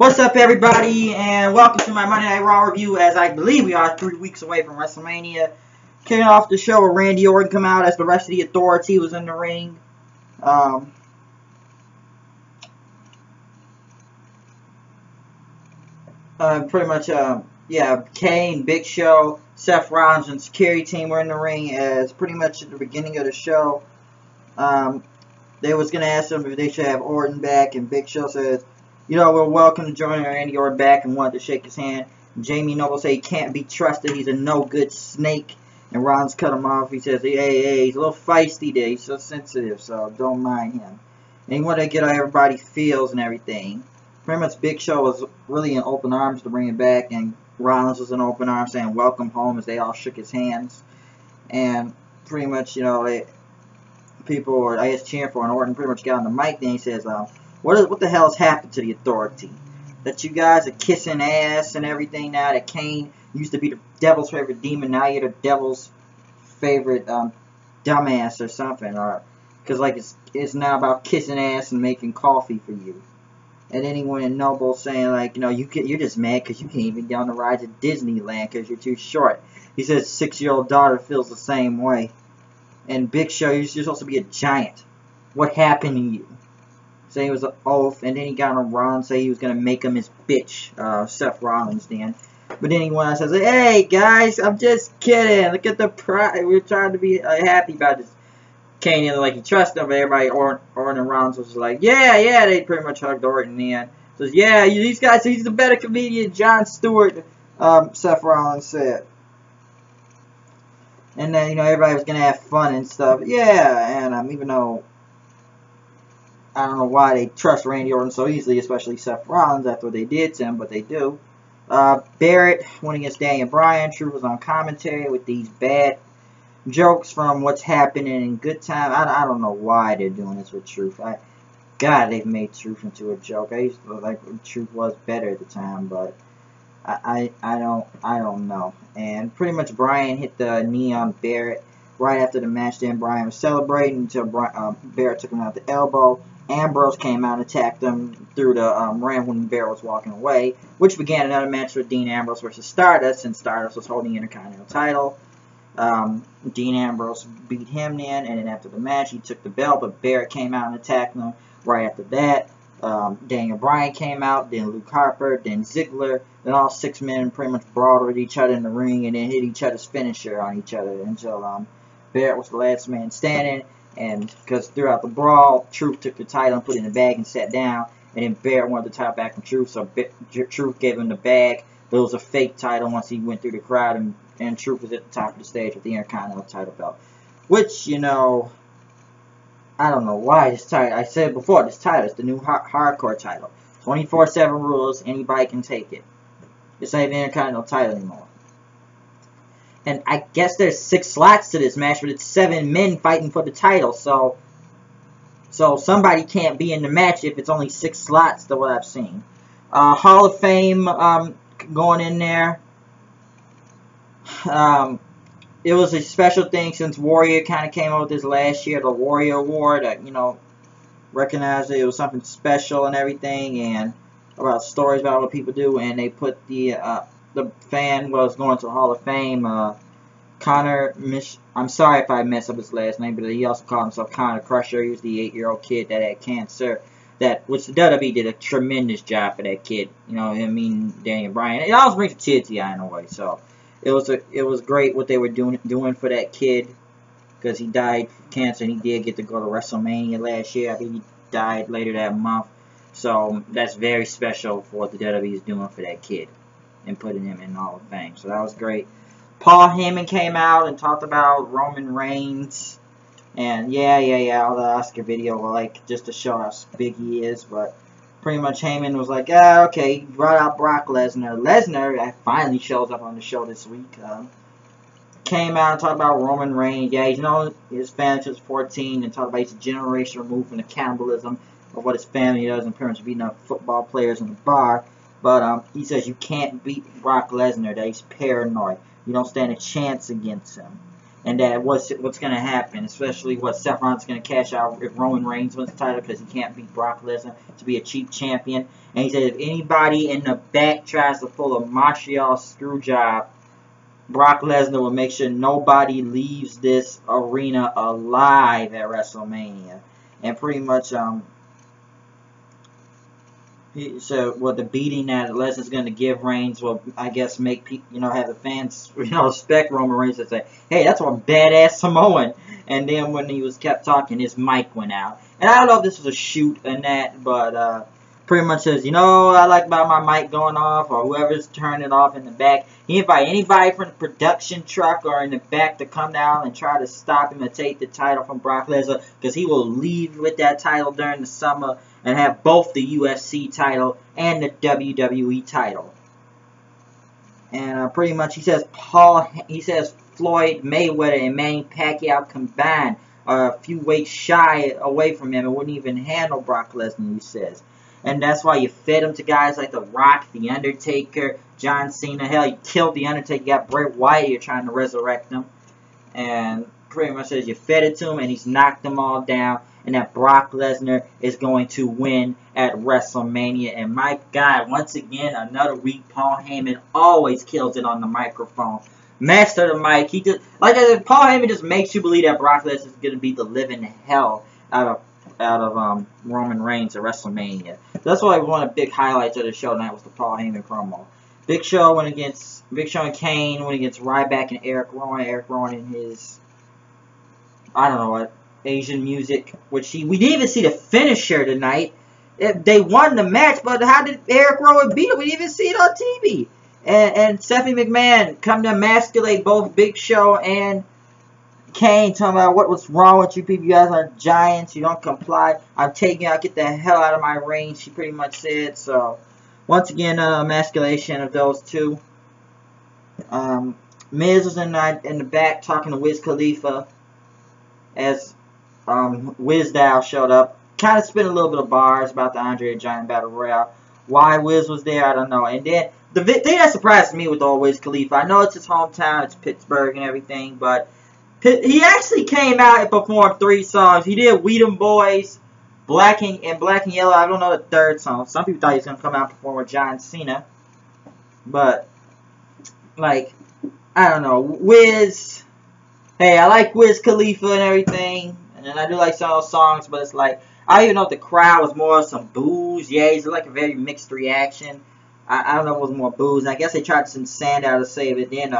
What's up, everybody, and welcome to my Monday Night Raw review, as I believe we are 3 weeks away from WrestleMania. Kicking off the show with Randy Orton come out as the rest of the Authority was in the ring. Kane, Big Show, Seth Rollins, and security team were in the ring as pretty much at the beginning of the show. They was going to ask them if they should have Orton back, and Big Show says, we're welcome to join Randy Orton back, and wanted to shake his hand. Jamie Noble said he can't be trusted. He's a no-good snake. And Rollins cut him off. He says, hey, he's a little feisty there. He's so sensitive, so don't mind him. And he wanted to get how everybody feels and everything. Pretty much Big Show was really in open arms to bring it back, and Rollins was in open arms saying welcome home as they all shook his hands. And pretty much, people were, I guess, cheering for, and Orton pretty much got on the mic. Then he says, what the hell has happened to the Authority? That you guys are kissing ass and everything now. That Kane used to be the devil's favorite demon. Now you're the devil's favorite dumbass or something. Or because it's now about kissing ass and making coffee for you. And anyone in Noble saying you're just mad because you can't even get on the rides at Disneyland because you're too short. He says 6-year-old daughter feels the same way. And Big Show, you're supposed to be a giant. What happened to you? Say it was an oath, and then he got on Rollins, say he was going to make him his bitch, Seth Rollins then. But then he went and says, hey guys, I'm just kidding, look at the pride, we're trying to be happy about this. Kane, he trusted him, but everybody, Orton and Rollins was like, yeah, they pretty much hugged Orton then. Says, yeah, these guys, he's the better comedian, Jon Stewart, Seth Rollins said. And then, everybody was going to have fun and stuff. Yeah, and even though I don't know why they trust Randy Orton so easily, especially Seth Rollins after what they did to him, but they do. Barrett went against Daniel Bryan. Truth was on commentary with these bad jokes from what's happening in Good Time. I don't know why they're doing this with Truth. God, they've made Truth into a joke. I used to like Truth was better at the time, but I don't know. And pretty much Bryan hit the knee on Barrett right after the match. Then Bryan was celebrating until Barrett took him out the elbow. Ambrose came out and attacked him through the ramp when Barrett was walking away, which began another match with Dean Ambrose versus Stardust, and Stardust was holding the Intercontinental title. Dean Ambrose beat him then, and then after the match, he took the belt, but Barrett came out and attacked him right after that. Daniel Bryan came out, then Luke Harper, then Ziggler, then all 6 men pretty much brawled with each other in the ring and then hit each other's finisher on each other until Barrett was the last man standing. And because throughout the brawl, Truth took the title and put it in the bag and sat down. And then Barrett wanted the title back from Truth, so Truth gave him the bag. But it was a fake title once he went through the crowd, and Truth was at the top of the stage with the Intercontinental title belt. Which, I don't know why this title, I said before, this title is the new hardcore title. 24/7 rules, anybody can take it. It's not even the Intercontinental title anymore. And I guess there's 6 slots to this match, but it's 7 men fighting for the title. So somebody can't be in the match if it's only 6 slots to what I've seen. Hall of Fame going in there. It was a special thing since Warrior kind of came up with this last year, the Warrior Award. Recognized it was something special and everything, and about stories about what people do. And they put the fan was going to the Hall of Fame, Connor, I'm sorry if I mess up his last name, but he also called himself Connor Crusher. He was the 8-year-old kid that had cancer, which the WWE did a tremendous job for that kid. Daniel Bryan. It always brings a tear to you in a way. So it was great what they were doing for that kid, because he died from cancer and he did get to go to WrestleMania last year. I think he died later that month. So that's very special for what the WWE is doing for that kid and putting him in the Hall of Fame. So that was great. Paul Heyman came out and talked about Roman Reigns. And all the Oscar video, just to show how big he is. But pretty much Heyman was like, okay, he brought out Brock Lesnar. Lesnar finally shows up on the show this week. Came out and talked about Roman Reigns. Yeah, he's known his family since 14 and talked about he's a generation removed from the cannibalism of what his family does in terms of beating up football players in the bar. But he says you can't beat Brock Lesnar, that he's paranoid. You don't stand a chance against him. and that what's going to happen, especially what Seth Rollins is going to cash out if Roman Reigns wins the title because he can't beat Brock Lesnar to be a cheap champion. And he said if anybody in the back tries to pull a Montreal screw job, Brock Lesnar will make sure nobody leaves this arena alive at WrestleMania. And pretty much, so what the beating that Lesnar's going to give Reigns will, I guess, make people, have the fans, respect Roman Reigns and say, hey, that's one badass Samoan. And then when he was kept talking, his mic went out. And I don't know if this was a shoot and that, but pretty much says, I like about my mic going off, or whoever's turning it off in the back. He invite anybody from the production truck or in the back to come down and try to stop him and take the title from Brock Lesnar, because he will leave with that title during the summer and have both the UFC title and the WWE title. And pretty much he says Floyd Mayweather and Manny Pacquiao combined are a few weights shy away from him and wouldn't even handle Brock Lesnar, he says. And that's why you fed him to guys like The Rock, The Undertaker, John Cena. Hell, you killed The Undertaker. You got Bray Wyatt, you're trying to resurrect him. And pretty much says you fed it to him and he's knocked them all down. And that Brock Lesnar is going to win at WrestleMania. And my God, once again, another week, Paul Heyman always kills it on the microphone. Master of the mic. He just, like I said, Paul Heyman just makes you believe that Brock Lesnar is going to beat the living hell out of Roman Reigns at WrestleMania. That's why one of the big highlights of the show tonight was the Paul Heyman promo. Big Show and Kane went against Ryback and Eric Rowan. Eric Rowan in his, I don't know what, Asian music, which we didn't even see the finisher tonight. They won the match, but how did Eric Rowan beat him? We didn't even see it on TV. And Stephanie McMahon come to emasculate both Big Show and Kane, talking about what's wrong with you people. You guys are giants. You don't comply. I'm taking you out. Get the hell out of my range. She pretty much said. So, once again, emasculation of those two. Miz was in the back talking to Wiz Khalifa as Wiz Dow showed up. Kind of spit a little bit of bars about the Andre the Giant Battle Royale. Why Wiz was there, I don't know. And then the thing that surprised me with all Wiz Khalifa, I know it's his hometown, it's Pittsburgh and everything, but he actually came out and performed 3 songs. He did We Them Boys, Black and Yellow. I don't know the third song. Some people thought he was going to come out and perform with John Cena. But, like, I don't know. Wiz, hey, I like Wiz Khalifa and everything. And I do like some of those songs, but it's like, I don't even know if the crowd was more some boos, yays. It's like a very mixed reaction. I don't know if it was more boos. And I guess they tried to send Sandow to save it. Then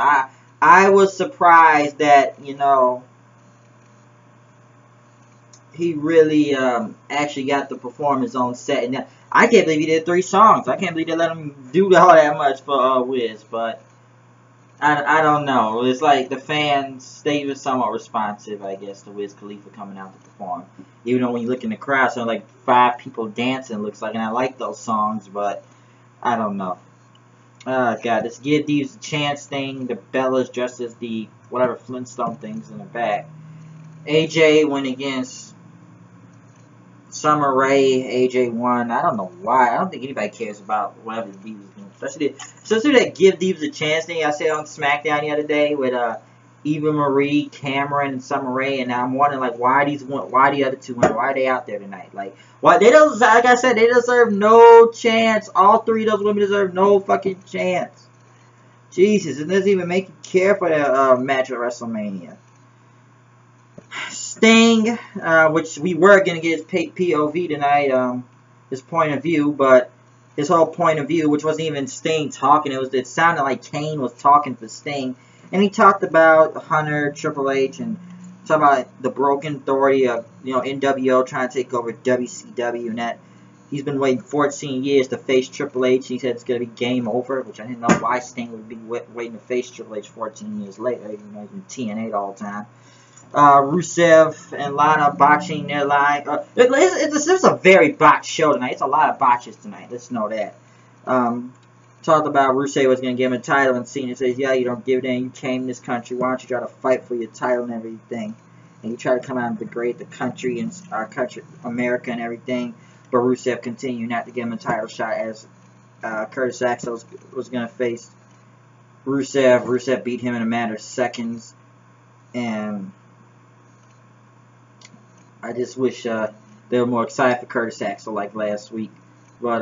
I was surprised that, he really actually got to perform his own set. And I can't believe he did 3 songs. I can't believe they let him do all that much for Wiz. But I don't know. It's like the fans, they were somewhat responsive, I guess, to Wiz Khalifa coming out to perform. Even though when you look in the crowd, so like 5 people dancing, looks like. And I like those songs, but I don't know. Oh, God, this Give Thieves a Chance thing. The Bellas dressed as the whatever Flintstone things in the back. AJ went against Summer Rae. AJ won. I don't know why. I don't think anybody cares about whatever the Divas doing. Especially that Give Thieves a Chance thing I said on SmackDown the other day with Eva Marie, Cameron, and Summer Rae. And I'm wondering, like, why the other 2 women? Why are they out there tonight? Like, why they don't? Like I said, they deserve no chance. All 3 of those women deserve no fucking chance. Jesus, it doesn't even make you care for the match at WrestleMania. Sting, which we were gonna get his POV tonight, his point of view, but his whole point of view, which wasn't even Sting talking, it sounded like Kane was talking for Sting, and he talked about Hunter, Triple H, and talking about the broken authority of NWO trying to take over WCW, and that he's been waiting 14 years to face Triple H. He said it's going to be game over, which I didn't know why Sting would be waiting to face Triple H 14 years later. Even though he's been TNA all the time. Rusev and Lana botching their line. It's a very botched show tonight. It's a lot of botches tonight. Let's know that. Talked about Rusev was going to give him a title, and Cena says, yeah, you don't give it in. You came to this country. Why don't you try to fight for your title and everything? And you try to come out and degrade the country and our country, America and everything. But Rusev continued not to give him a title shot as Curtis Axel was going to face Rusev. Rusev beat him in a matter of seconds. And I just wish they were more excited for Curtis Axel like last week. But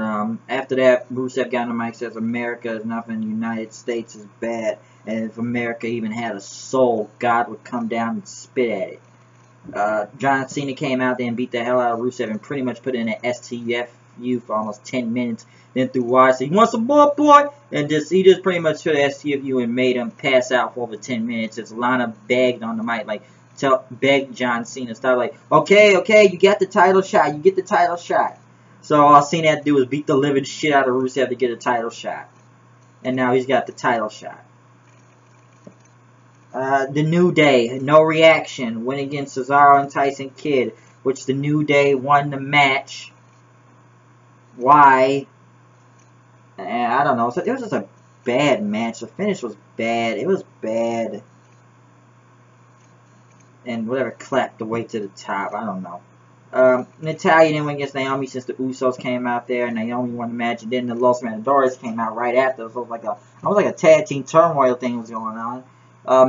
after that, Rusev got on the mic, says America is nothing, the United States is bad, and if America even had a soul, God would come down and spit at it. John Cena came out there and beat the hell out of Rusev and pretty much put in an STFU for almost 10 minutes. Then through wide, said, "You want some more, boy?" And he just pretty much took STFU and made him pass out for over 10 minutes. As Lana begged on the mic, like, begged John Cena, start like, okay, you got the title shot, you get the title shot. So all Cena had to do was beat the living shit out of Rusev to get a title shot. And now he's got the title shot. The New Day, no reaction, went against Cesaro and Tyson Kidd, which the New Day won the match. Why? I don't know. So it was just a bad match. The finish was bad. It was bad. And whatever clapped the way to the top. I don't know. Natalya didn't win against Naomi since the Usos came out there. Naomi won the match, and then the Los Matadores came out right after. So it was almost like a tag team turmoil thing was going on.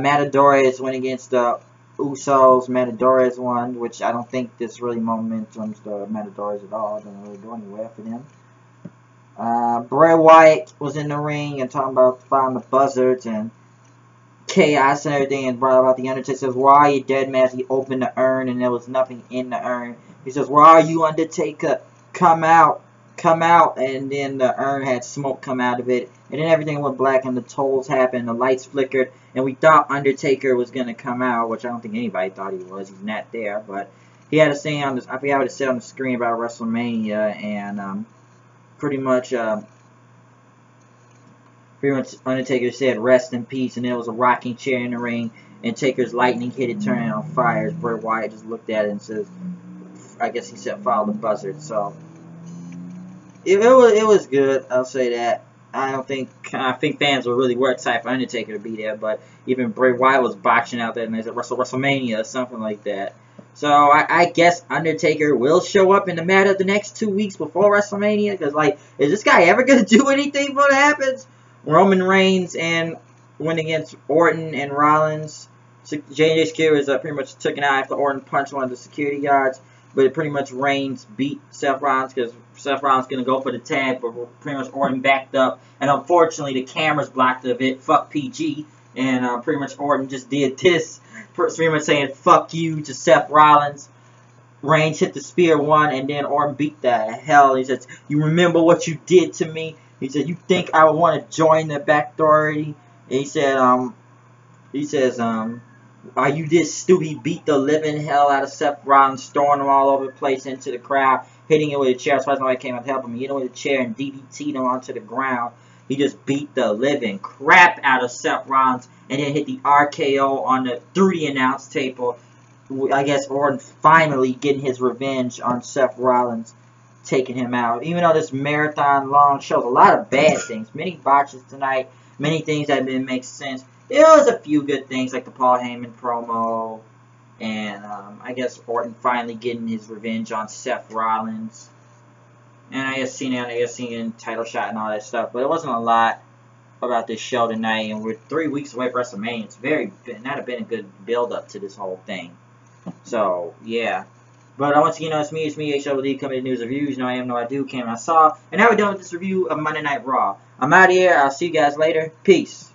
Matadores went against the Usos. Matadores won, which I don't think this really momentums the Matadores at all. It doesn't really go anywhere for them. Bray Wyatt was in the ring and talking about finding the buzzards and chaos and everything, and brought about the Undertaker. Says, "Why are you dead, man?" He opened the urn and there was nothing in the urn. He says, "Where are you, Undertaker? Come out, come out." And then the urn had smoke come out of it, and then everything went black and the tolls happened, the lights flickered, and we thought Undertaker was gonna come out, which I don't think anybody thought he was. He's not there, but he had a saying on this, I forgot what it said on the screen about WrestleMania, and pretty much Undertaker said, "Rest in peace," and there was a rocking chair in the ring, and Taker's lightning hit it, turning on fire. As Bray Wyatt just looked at it and says, I guess he said, "Follow the buzzard." So it was good. I'll say that. I think fans were really excited for Undertaker to be there, but even Bray Wyatt was boxing out there, and they said WrestleMania or something like that. So I guess Undertaker will show up in the matter of the next 2 weeks before WrestleMania, because like, is this guy ever gonna do anything before it happens? Roman Reigns and went against Orton and Rollins. J.J. Security was pretty much taken out after Orton punched one of the security guards. But it pretty much Reigns beat Seth Rollins because Seth Rollins going to go for the tag. But pretty much Orton backed up. And unfortunately the cameras blocked of it. Fuck PG. And pretty much Orton just did this. Pretty much saying fuck you to Seth Rollins. Reigns hit the spear one. And then Orton beat the hell. He says, "You remember what you did to me?" He said, "You think I would want to join the back authority?" And he says, "Are you this stupid?" He beat the living hell out of Seth Rollins, throwing him all over the place into the crowd, hitting it with a chair. So nobody came out to help him. He hit him with a chair and DDT'd him onto the ground. He just beat the living crap out of Seth Rollins and then hit the RKO through the announce table. I guess Orton finally getting his revenge on Seth Rollins, taking him out. Even though this marathon long shows a lot of bad things, many botches tonight, many things that didn't make sense. There was a few good things like the Paul Heyman promo, and I guess Orton finally getting his revenge on Seth Rollins, and I guess seeing title shot and all that stuff. But it wasn't a lot about this show tonight, and we're 3 weeks away from WrestleMania. It's not have been a good build up to this whole thing. So yeah. But once again, it's me, HOD, coming to news reviews. No I am, no I do, came I saw. And now we're done with this review of Monday Night Raw. I'm out of here. I'll see you guys later. Peace.